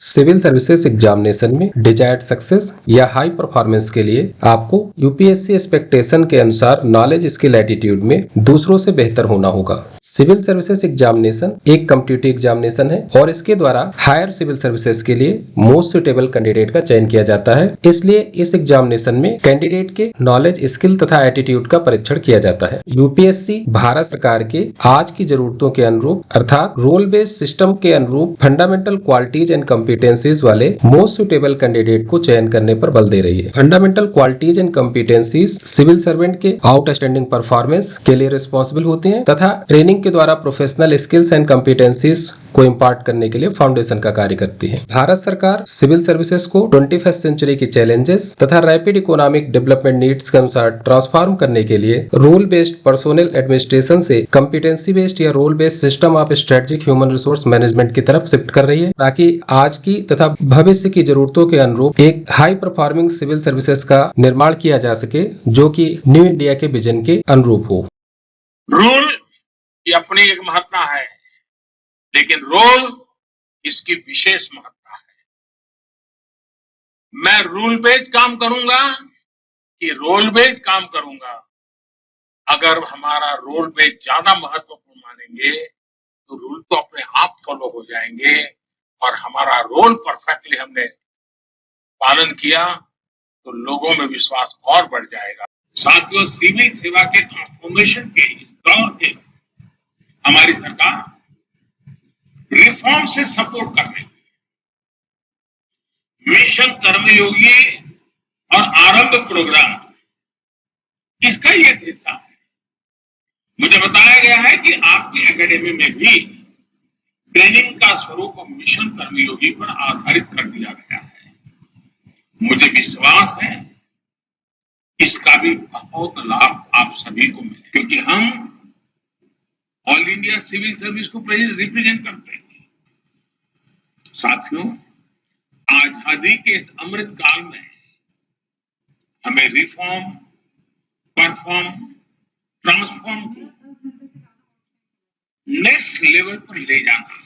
Civil services examination में desired success या high performance के लिए आपको यूपीएससी एक्सपेक्टेशन के अनुसार नॉलेज स्किल एटीट्यूड में दूसरों से बेहतर होना होगा। सिविल सर्विसेज एग्जामिनेशन एक कॉम्पिटिटिव एग्जामिनेशन है और इसके द्वारा हायर सिविल सर्विसेज के लिए मोस्ट सुटेबल कैंडिडेट का चयन किया जाता है। इसलिए इस एग्जामिनेशन में कैंडिडेट के नॉलेज स्किल तथा एटीट्यूड का परीक्षण किया जाता है। यूपीएससी भारत सरकार के आज की जरूरतों के अनुरूप अर्थात रोल बेस्ड सिस्टम के अनुरूप फंडामेंटल क्वालिटीज एंड कॉम्पिटेंसीज वाले मोस्ट सुटेबल कैंडिडेट को चयन करने पर बल दे रही है। Fundamental qualities and competencies civil servant के आउटस्टैंडिंग परफॉर्मेंस के लिए रिस्पॉन्सिबल होते हैं तथा ट्रेनिंग के द्वारा प्रोफेशनल स्किल्स एंड कॉम्पिटेंसीज को इम्पार्ट करने के लिए फाउंडेशन का कार्य करती है। भारत सरकार सिविल सर्विसेज को 21वीं सेंचुरी की चैलेंजेस तथा रैपिड इकोनॉमिक डेवलपमेंट नीड्स के अनुसार ट्रांसफॉर्म करने के लिए रोल बेस्ड पर्सोनल एडमिनिस्ट्रेशन से कॉम्पिटेंसी बेस्ड या role based system of strategic human resource management की तरफ शिफ्ट कर रही है ताकि आज की तथा भविष्य की जरूरतों के अनुरूप एक हाई परफॉर्मिंग सिविल सर्विसेज का निर्माण किया जा सके जो कि न्यू इंडिया के विजन के अनुरूप हो। रूल की अपनी एक महत्ता है, लेकिन रोल इसकी विशेष महत्ता है। मैं रूल बेस्ड काम करूंगा कि रोल बेस्ड काम करूंगा, अगर हमारा रोल बेस्ड ज्यादा महत्वपूर्ण मानेंगे तो रूल तो अपने आप फॉलो हो जाएंगे और हमारा रोल परफेक्टली हमने पालन किया तो लोगों में विश्वास और बढ़ जाएगा। साथियों, सिविल सेवा के ट्रांसफॉर्मेशन के इस दौर के हमारी सरकार रिफॉर्म से सपोर्ट कर रही है। मिशन कर्मयोगी और आरंभ प्रोग्राम इसका ही एक हिस्सा है। मुझे बताया गया है कि आपकी एकेडमी में भी ट्रेनिंग का स्वरूप मिशन कर्मयोगी पर आधारित कर दिया गया है। मुझे विश्वास है इसका भी बहुत लाभ आप सभी को मिले, क्योंकि हम ऑल इंडिया सिविल सर्विस को रिप्रेजेंट करते हैं। साथियों, आजादी के इस अमृत काल में हमें reform, perform, transform next level पर ले जाना है।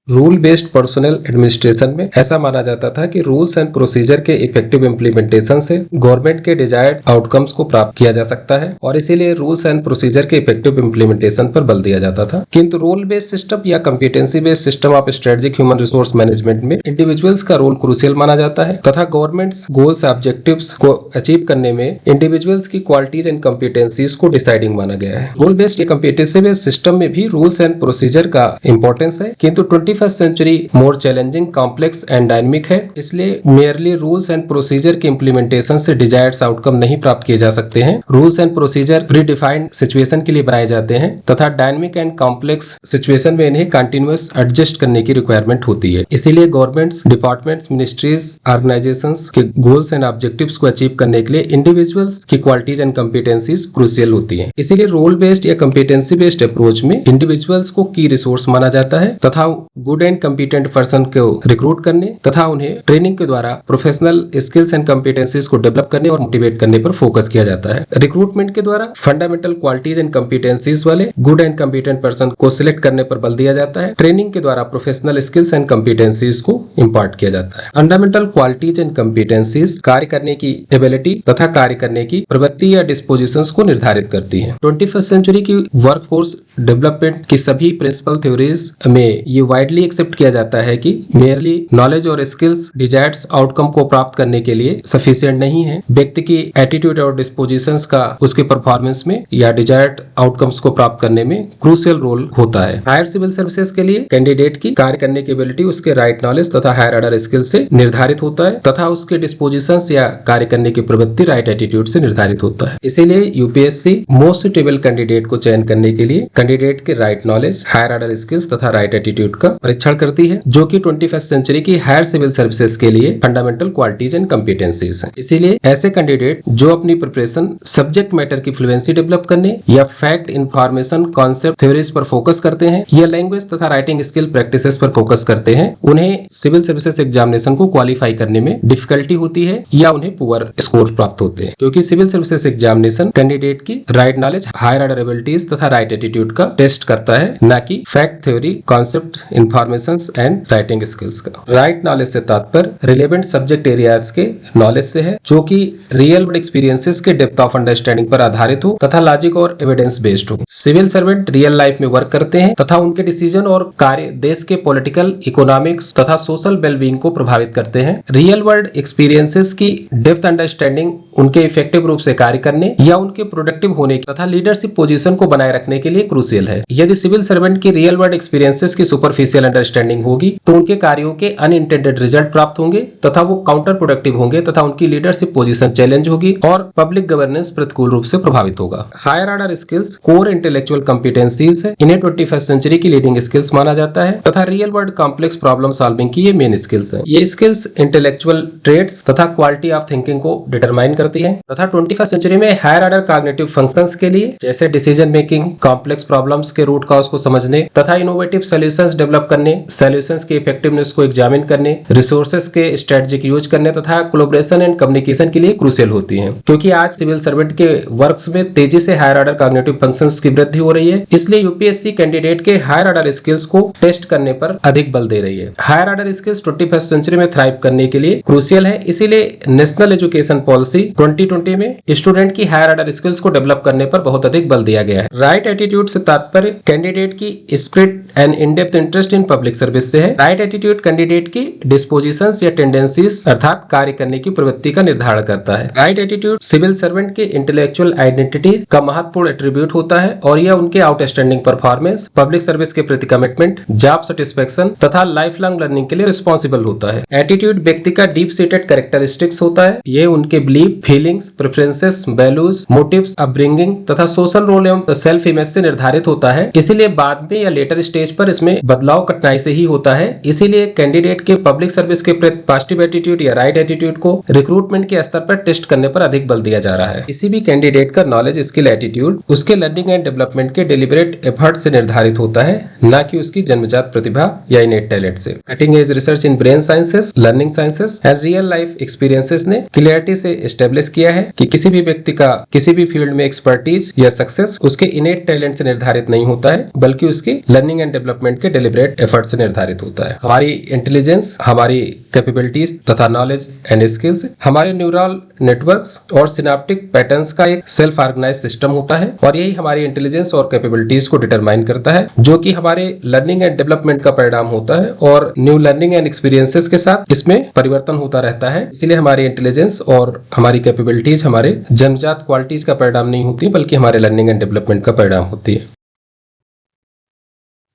रूल बेस्ड पर्सनल एडमिनिस्ट्रेशन में ऐसा माना जाता था कि रूल्स एंड प्रोसीजर के इफेक्टिव इम्प्लीमेंटेशन से गवर्नमेंट के डिजायर्ड आउटकम्स को प्राप्त किया जा सकता है और इसीलिए रूल्स एंड प्रोसीजर के इफेक्टिव इम्प्लीमेंटेशन पर बल दिया जाता था। किंतु रोल बेस्ड सिस्टम या competency based system of strategic human resource management में इंडिविजुअल्स का रोल क्रूशियल माना जाता है तथा गवर्नमेंट गोल्स ऑब्जेक्टिव्स को अचीव करने में इंडिविजुअल्स की क्वालिटीज एंड कॉम्पिटेंसीज को डिसाइडिंग माना गया है। रोल बेस्ड या कॉम्पिटेंसी बेस्ड सिस्टम में भी रूल्स एंड प्रोसीजर का इंपॉर्टेंस है, किंतु 21वीं century more challenging, complex and dynamic है, इसलिए मेयरली रूल्स एंड प्रोसीजर के इंप्लीमेंटेशन से डिजायर्ड आउटकम नहीं प्राप्त किए जा सकते हैं। Rules and procedure predefined situation के लिए बनाए जाते हैं तथा डायनेमिक एंड कॉम्प्लेक्स सिचुएशन में इन्हें कंटिन्यूअस एडजस्ट करने की रिक्वायरमेंट होती है। इसीलिए गवर्नमेंट्स, डिपार्टमेंट्स, मिनिस्ट्रीज, ऑर्गेनाइजेशंस के गोल्स एंड ऑब्जेक्टिव्स को अचीव करने के लिए इंडिविजुअल्स की क्वालिटीज एंड कॉम्पिटेंसीज क्रूशियल होती है। इसीलिए रोल बेस्ड या कॉम्पिटेंसी बेस्ड अप्रोच में इंडिविजुअल्स को की रिसोर्स माना जाता है तथा गुड एंड कॉम्पिटेंट पर्सन को रिक्रूट करने तथा उन्हें ट्रेनिंग के द्वारा प्रोफेशनल स्किल्स एंड कॉम्पिटेंसीज को डेवलप करने और मोटिवेट करने पर फोकस किया जाता है। रिक्रूटमेंट के द्वारा फंडामेंटल क्वालिटीज एंड कॉम्पिटेंसीज वाले गुड एंड कॉम्पिटेंट पर्सन को सिलेक्ट करने पर बल दिया जाता है। ट्रेनिंग के द्वारा प्रोफेशनल स्किल्स एंड कॉम्पिटेंसीज को इम्पार्ट किया जाता है। फंडामेंटल क्वालिटीज एंड कॉम्पिटेंसीज कार्य करने की एबिलिटी तथा कार्य करने की प्रवृत्ति या डिस्पोजिशंस को निर्धारित करती है। 21वीं सेंचुरी की वर्कफोर्स डेवलपमेंट की सभी प्रिंसिपल थ्योरीज में ये वाइडली एक्सेप्ट किया जाता है कि मेयरली नॉलेज और स्किल्स डिजायर्ड आउटकम को प्राप्त करने के लिए सफिशिएंट नहीं है। व्यक्ति की एटीट्यूड और डिस्पोजिशंस का उसके परफॉर्मेंस में या डिजायर्ड आउटकम्स को प्राप्त करने में क्रूशियल रोल होता है। हायर सिविल सर्विसेज के लिए कैंडिडेट की कार्य करने की एबिलिटी उसके राइट नॉलेज तथा हायर ऑर्डर स्किल से निर्धारित होता है तथा उसके डिस्पोजिशंस या कार्य करने की प्रवृत्ति राइट एटीट्यूड से निर्धारित होता है। इसीलिए यूपीएससी मोस्ट सुटेबल कैंडिडेट को चयन करने के लिए कैंडिडेट के right knowledge, higher order skills तथा राइट एटीट्यूड का परीक्षण करती है, जो कि 21वीं सेंचुरी की हायर सिविल सर्विसेज के लिए फंडामेंटल क्वालिटीज एंड कॉम्पिटेंसीज हैं। इसीलिए ऐसे कैंडिडेट जो अपनी प्रिपरेशन सब्जेक्ट मैटर की फ्लुएंसी डेवलप करने या फैक्ट, इंफॉर्मेशन, कॉन्सेप्ट, थ्योरीज पर फोकस करते हैं या लैंग्वेज तथा राइटिंग स्किल प्रैक्टिसेस पर फोकस करते हैं, उन्हें सिविल सर्विसेज एग्जामिनेशन को क्वालिफाई करने में डिफिकल्टी होती है या उन्हें पुअर स्कोर प्राप्त होते हैं, क्योंकि सिविल सर्विसेज एग्जामिनेशन कैंडिडेट की right knowledge, higher order abilities तथा राइट एटीट्यूड का टेस्ट करता है, न कि fact, theory, concept, information and writing skills का। राइट नॉलेज से तात्पर्य रिलेवेंट सब्जेक्ट एरियाज के नॉलेज से है, जो कि रियल वर्ल्ड एक्सपीरियंसेस के डेप्थ ऑफ अंडरस्टैंडिंग पर आधारित हो तथा लॉजिक और एविडेंस बेस्ड हो। सिविल सर्वेंट रियल लाइफ में वर्क करते हैं तथा उनके डिसीजन और कार्य देश के पॉलिटिकल, इकोनॉमिक्स तथा सोशल वेलबींग को प्रभावित करते हैं। रियल वर्ल्ड एक्सपीरियंसेस की डेप्थ अंडरस्टैंडिंग उनके इफेक्टिव रूप से कार्य करने या उनके प्रोडक्टिव होने तथा लीडरशिप पोजीशन को बनाए रखने के लिए क्रूशियल है। यदि सिविल सर्वेंट की रियल वर्ल्ड एक्सपीरियंसेस की सुपरफिशियल अंडरस्टैंडिंग होगी तो उनके कार्यों के अनइंटेंडेड रिजल्ट प्राप्त होंगे तथा वो काउंटर प्रोडक्टिव होंगे तथा उनकी लीडरशिप पोजीशन चैलेंज होगी और पब्लिक गवर्नेंस प्रतिकूल रूप से प्रभावित होगा। Higher order skills core intellectual competencies है। इन्हें 21st सेंचुरी की लीडिंग स्किल्स माना जाता है तथा real world complex problem solving की ये मेन स्किल्स है। ये स्किल्स इंटेलेक्चुअल ट्रेड्स तथा क्वालिटी ऑफ थिंकिंग को डिटरमाइन करती है तथा 21st सेंचुरी में हायर ऑर्डर कॉग्निटिव फंक्शंस के लिए जैसे डिसीजन मेकिंग, कॉम्प्लेक्स प्रॉब्लम्स के रूट कॉज को समझने तथा इनोवेटिव सॉल्यूशंस डेवलप करने, सॉल्यूशंस की इफेक्टिवनेस को एग्जामिन करने, रिसोर्सेज के स्ट्रेटेजिक यूज करने तथा कोलैबोरेशन एंड कम्युनिकेशन के लिए क्रूशियल होती हैं। क्योंकि आज सिविल सर्वेंट के वर्क्स में तेजी से हायर ऑर्डर कॉग्निटिव फंक्शंस की वृद्धि हो रही है, इसलिए यूपीएससी कैंडिडेट के हायर ऑर्डर स्किल्स को टेस्ट करने पर अधिक बल दे रही है। Higher order skills 21st century में थ्राइव करने के लिए क्रूशियल है, इसीलिए नेशनल एजुकेशन पॉलिसी 2020 में स्टूडेंट की हायर ऑर्डर स्किल्स को डेवलप करने पर बहुत अधिक बल दिया गया है। राइट एटीट्यूड से तात्पर्य कैंडिडेट की spirit and in depth interest in public service से है। राइट एटीट्यूड कैंडिडेट की डिस्पोजिशंस या टेंडेंसीज अर्थात कार्य करने की प्रवृत्ति का निर्धारण करता है। राइट एटीट्यूड सिविल सर्वेंट के इंटेलेक्चुअल आइडेंटिटी का महत्वपूर्ण एट्रीब्यूट होता है और यह उनके आउटस्टैंडिंग परफॉर्मेंस, पब्लिक सर्विस के प्रति कमिटमेंट, जॉब सेटिस्फेक्शन तथा लाइफ लॉन्ग लर्निंग के लिए रिस्पॉन्सिबल होता है। एटीट्यूड व्यक्ति का डीप सीटेड कैरेक्टरिस्टिक्स होता है। ये उनके belief, feelings, preferences, values, motives, upbringing तथा सोशल रोल एवं सेल्फ इमेज से निर्धारित होता है। इसीलिए बाद में या लेटर स्टेज पर इसमें बदलाव कठिनाई से ही होता है। इसीलिए कैंडिडेट के पब्लिक सर्विस के प्रति पॉजिटिव एटीट्यूड या राइट एटीट्यूड को रिक्रूटमेंट के स्तर पर टेस्ट करने पर अधिक बल दिया जा रहा है। किसी भी कैंडिडेट का नॉलेज, स्किल, एटीट्यूड उसके लर्निंग एंड डेवलपमेंट के डेलिबरेट एफर्ट से निर्धारित होता है, न कि उसकी जन्मजात प्रतिभा या इनेट टैलेंट से। Cutting edge research in brain sciences, learning sciences and real life experiences ने क्लियरिटी से एस्टेब्लिश किया है कि किसी भी व्यक्ति का किसी भी फील्ड में एक्सपर्टीज या सक्सेस उसके इनेट टैलेंट से निर्धारित नहीं होता है, बल्कि उसकी लर्निंग एंड डेवलपमेंट के डेलिबरेट एफर्ट से निर्धारित होता है। हमारी इंटेलिजेंस, हमारी कैपेबिलिटीज तथा नॉलेज एंड स्किल्स हमारे न्यूरल नेटवर्क्स और सिनेप्टिक पैटर्न्स का एक सेल्फ ऑर्गेनाइज सिस्टम होता है और यही हमारी इंटेलिजेंस और कैपेबिलिटीज को डिटरमाइन करता है, जो कि हमारे लर्निंग एंड डेवलपमेंट का परिणाम होता है और न्यू लर्निंग एंड एक्सपीरियंसेस के साथ इसमें परिवर्तन होता रहता है। इसलिए हमारी इंटेलिजेंस और हमारी कैपेबिलिटीज हमारे जन्मजात क्वालिटीज का परिणाम नहीं होती, बल्कि हमारे लर्निंग एंड डेवलपमेंट का परिणाम होती है।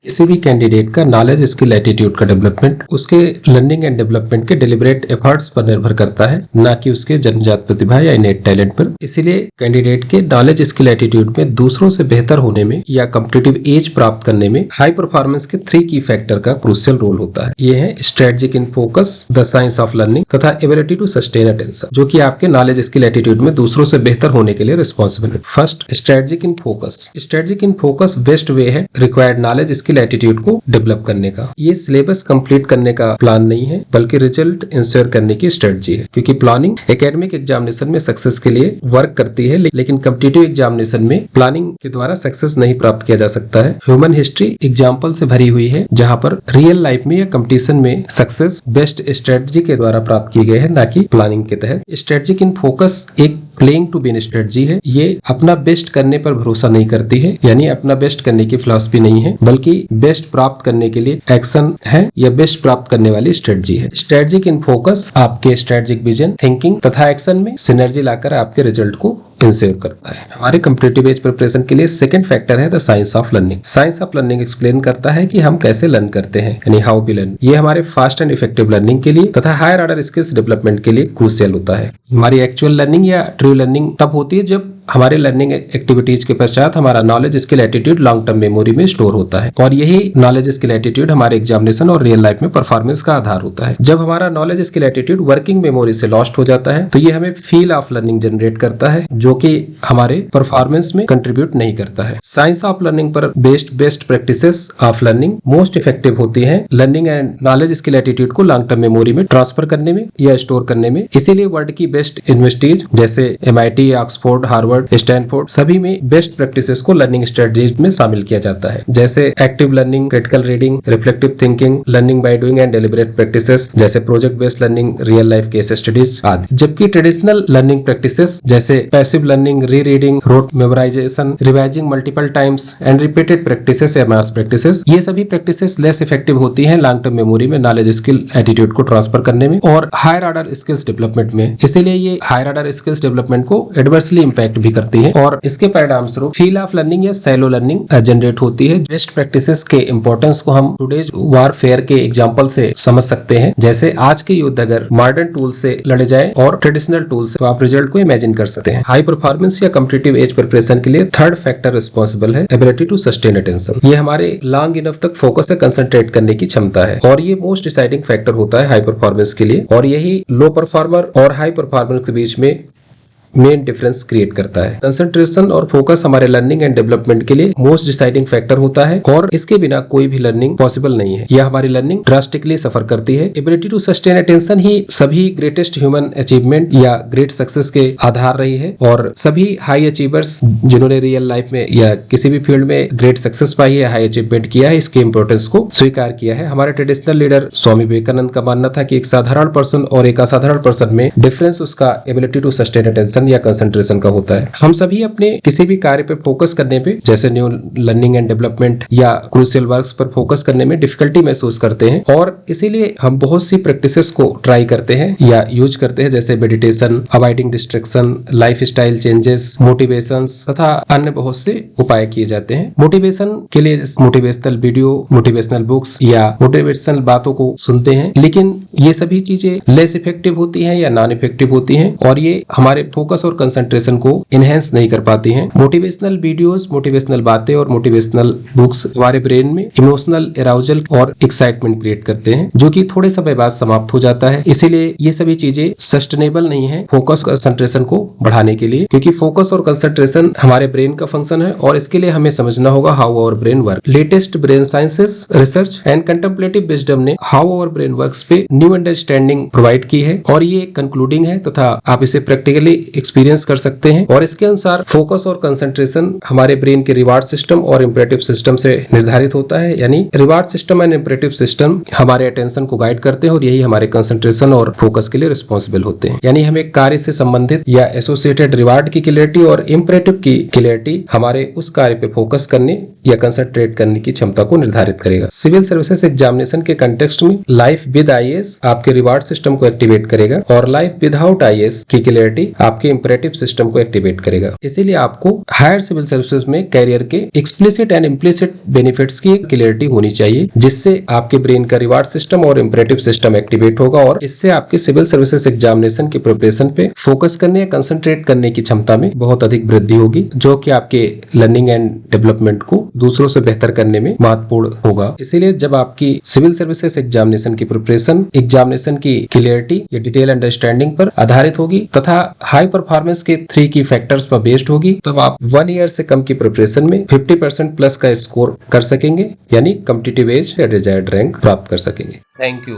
किसी भी कैंडिडेट का नॉलेज, स्किल, एटीट्यूड का डेवलपमेंट उसके लर्निंग एंड डेवलपमेंट के डेलिबरेट एफर्ट्स पर निर्भर करता है, न कि उसके जन्मजात प्रतिभा या इनेट टैलेंट पर। इसीलिए कैंडिडेट के नॉलेज, स्किल, एटीट्यूड में दूसरों से बेहतर होने में या कॉम्पिटिटिव एज प्राप्त करने में हाई परफॉर्मेंस के 3 की फैक्टर का क्रूशियल रोल होता है। ये है strategic in focus, the science of learning तथा एबिलिटी टू सस्टेन अटेंशन, जो कि आपके नॉलेज, स्किल, एटीट्यूड में दूसरों से बेहतर होने के लिए रिस्पॉन्सिबल है। First, strategic in focus. Strategic in focus best way है रिक्वायर्ड नॉलेज, स्किल, एटीट्यूड को डेवलप करने का। ये सिलेबस कंप्लीट करने का प्लान नहीं है, बल्कि रिजल्ट इंश्योर करने की स्ट्रेटजी है। क्योंकि प्लानिंग एकेडमिक एग्जामिनेशन में सक्सेस के लिए वर्क करती है, लेकिन कॉम्पिटिटिव एग्जामिनेशन में प्लानिंग के द्वारा सक्सेस नहीं प्राप्त किया जा सकता है। ह्यूमन हिस्ट्री एग्जाम्पल से भरी हुई है, जहाँ पर रियल लाइफ में या कंपटीशन में सक्सेस बेस्ट स्ट्रेटजी के द्वारा प्राप्त किए गए हैं, न कि प्लानिंग के तहत। स्ट्रेटजिक इन फोकस एक प्लेइंग टू विन स्ट्रेटजी है। ये अपना बेस्ट करने पर भरोसा नहीं करती है, यानी अपना बेस्ट करने की फिलॉसफी नहीं है, बल्कि बेस्ट प्राप्त करने के लिए एक्शन है या बेस्ट प्राप्त करने वाली स्ट्रेटजी है। स्ट्रेटजिक इन फोकस आपके स्ट्रेटजिक विजन, थिंकिंग तथा एक्शन में सिनर्जी लाकर आपके रिजल्ट को इंश्योर करता है। हमारे कॉम्पिटिटिव एज प्रिपरेशन के लिए सेकंड फैक्टर है the science of learning. Science of learning explain करता है कि हम कैसे लर्न करते हैं, यानी हाउ वी लर्न। ये हमारे फास्ट एंड इफेक्टिव लर्निंग के लिए तथा हायर ऑर्डर स्किल्स डेवलपमेंट के लिए क्रूशियल होता है। हमारी एक्चुअल लर्निंग या ट्रू लर्निंग तब होती है जब हमारे लर्निंग एक्टिविटीज के पश्चात हमारा knowledge, skill, attitude long term memory में स्टोर होता है और यही नॉलेज, स्किल, एटीट्यूड हमारे एग्जामिनेशन और रियल लाइफ में परफॉर्मेंस का आधार होता है। जब हमारा knowledge, skill, attitude working memory से लॉस्ट हो जाता है तो ये हमें फील ऑफ लर्निंग जनरेट करता है, जो कि हमारे परफॉर्मेंस में कंट्रीब्यूट नहीं करता है। साइंस ऑफ लर्निंग पर best practices of learning most effective होती है learning and knowledge, skill, attitude को लॉन्ग टर्म मेमोरी में ट्रांसफर करने में या स्टोर करने में। इसीलिए वर्ल्ड की बेस्ट यूनिवर्सिटीज जैसे MIT, Oxford, Harvard Harvard, Stanford सभी में बेस्ट प्रैक्टिसेस को लर्निंग स्ट्रेटजीज में शामिल किया जाता है, जैसे active learning, critical reading, reflective thinking, learning by doing and deliberate practices जैसे project based learning, real life case studies आदि। जबकि ट्रेडिशनल लर्निंग प्रैक्टिसेस जैसे passive learning, rereading, rote memorisation, revising multiple times and repeated practices या mass practices, ये सभी practices less effective होती हैं long term memory में नॉलेज, स्किल, एटीट्यूड को ट्रांसफर करने में और हायर ऑर्डर स्किल्स डेवलपमेंट में। इसीलिए ये हायर ऑर्डर स्किल्स डेवलपमेंट को एडवर्सली इंपैक्ट भी करती है और इसके परिणाम स्वरूप फील ऑफ लर्निंग या सैलो लर्निंग जनरेट होती है। बेस्ट प्रैक्टिसेस के इंपॉर्टेंस को हम टुडेज वारफेयर के एग्जांपल से समझ सकते हैं। जैसे आज के युद्ध अगर मॉडर्न टूल से लड़े जाए और ट्रेडिशनल टूल से, तो आप रिजल्ट को इमेजिन कर सकते हैं। हाई परफॉर्मेंस या कॉम्पिटिटिव एज प्रिपरेशन के लिए थर्ड फैक्टर रिस्पॉन्सिबल है एबिलिटी टू सस्टेन अटेंशन। ये हमारे लॉन्ग इनफ तक फोकस या कंसंट्रेट करने की क्षमता है और ये मोस्ट डिसाइडिंग फैक्टर होता है हाई परफॉर्मेंस के लिए, और यही लो परफॉर्मर और हाई परफॉर्मेंस के बीच में मेन डिफरेंस क्रिएट करता है। कंसंट्रेशन और फोकस हमारे लर्निंग एंड डेवलपमेंट के लिए मोस्ट डिसाइडिंग फैक्टर होता है और इसके बिना कोई भी लर्निंग पॉसिबल नहीं है या हमारी लर्निंग ड्रास्टिकली सफर करती है। एबिलिटी टू सस्टेन अटेंशन ही सभी ग्रेटेस्ट ह्यूमन अचीवमेंट या ग्रेट सक्सेस के आधार रही है और सभी हाई अचीवर्स जिन्होंने रियल लाइफ में या किसी भी फील्ड में ग्रेट सक्सेस पाई है, हाई अचीवमेंट किया है, इसके इंपोर्टेंस को स्वीकार किया है। हमारे ट्रेडिशनल लीडर स्वामी विवेकानंद का मानना था कि एक साधारण पर्सन और एक असाधारण पर्सन में डिफरेंस उसका एबिलिटी टू सस्टेन अटेंशन या कंसंट्रेशन का होता है। हम सभी अपने किसी भी कार्य पे फोकस करने पे, जैसे न्यू लर्निंग एंड डेवलपमेंट या क्रूशियल वर्क्स पर फोकस करने में डिफिकल्टी महसूस करते हैं और इसीलिए हम बहुत सी प्रैक्टिसेस को ट्राई करते हैं या यूज करते हैं, जैसे meditation, avoiding distraction, lifestyle changes, motivations तथा अन्य बहुत से उपाय किए जाते हैं। मोटिवेशन के लिए मोटिवेशनल वीडियो, मोटिवेशनल बुक्स या मोटिवेशनल बातों को सुनते हैं, लेकिन ये सभी चीजें लेस इफेक्टिव होती हैं या नॉन इफेक्टिव होती हैं और ये हमारे फोकस और कंसंट्रेशन को इनहेंस नहीं कर पाती हैं। मोटिवेशनल वीडियोस, मोटिवेशनल बातें और मोटिवेशनल बुक्स हमारे ब्रेन में इमोशनल एराउजल और एक्साइटमेंट क्रिएट करते हैं, जो कि थोड़े समय बाद समाप्त हो जाता है। इसीलिए ये सभी चीजें सस्टेनेबल नहीं है फोकस कंसंट्रेशन को बढ़ाने के लिए, क्योंकि फोकस और कंसंट्रेशन हमारे ब्रेन का फंक्शन है और इसके लिए हमें समझना होगा how our brain work. Latest brain sciences research and contemplative wisdom ने हाउ आवर ब्रेन वर्क्स पे न्यू अंडरस्टैंडिंग प्रोवाइड की है और ये कंक्लूडिंग है तथा आप इसे प्रैक्टिकली एक्सपीरियंस कर सकते हैं। और इसके अनुसार फोकस और कंसंट्रेशन हमारे ब्रेन के रिवार्ड सिस्टम और इंपरेटिव सिस्टम से निर्धारित होता है, यानी reward system and imperative system हमारे अटेंशन को गाइड करते हैं और यही हमारे कंसंट्रेशन और फोकस के लिए रिस्पॉन्सिबल होते हैं। यानी हमें कार्य से संबंधित या एसोसिएटेड रिवार्ड की क्लियरिटी और इंपरेटिव की क्लियरिटी हमारे उस कार्य पे फोकस करने या कंसंट्रेट करने की क्षमता को निर्धारित करेगा। सिविल सर्विसेज एग्जामिनेशन के कंटेक्स्ट में लाइफ विद आईएएस आपके रिवार्ड सिस्टम को एक्टिवेट करेगा और लाइफ विदाउट आईएएस की क्लियरिटी आपके इंपरेटिव सिस्टम को एक्टिवेट करेगा। इसीलिए आपको हायर सिविल सर्विसेज में कैरियर के एक्सप्लिसिट एंड इम्प्लिसिट बेनिफिट्स की क्लियरिटी होनी चाहिए, जिससे आपके ब्रेन का रिवार्ड सिस्टम और इंपरेटिव सिस्टम एक्टिवेट होगा और इससे आपके सिविल सर्विसेज एग्जामिनेशन की प्रिपरेशन पे फोकस करने या कंसंट्रेट करने की क्षमता में बहुत अधिक वृद्धि होगी, जो कि आपके लर्निंग एंड डेवलपमेंट को दूसरों से बेहतर करने में महत्वपूर्ण होगा। इसीलिए जब आपकी सिविल सर्विसेज एग्जामिनेशन की प्रिपरेशन एग्जामिनेशन की क्लियरिटी या डिटेल अंडरस्टैंडिंग पर आधारित होगी तथा हाई परफॉर्मेंस के 3 की फैक्टर्स पर बेस्ड होगी, तब आप 1 ईयर से कम की प्रिपरेशन में 50% प्लस का स्कोर कर सकेंगे, यानी कॉम्पिटिटिव एज या डिजायर्ड रैंक प्राप्त कर सकेंगे। Thank you.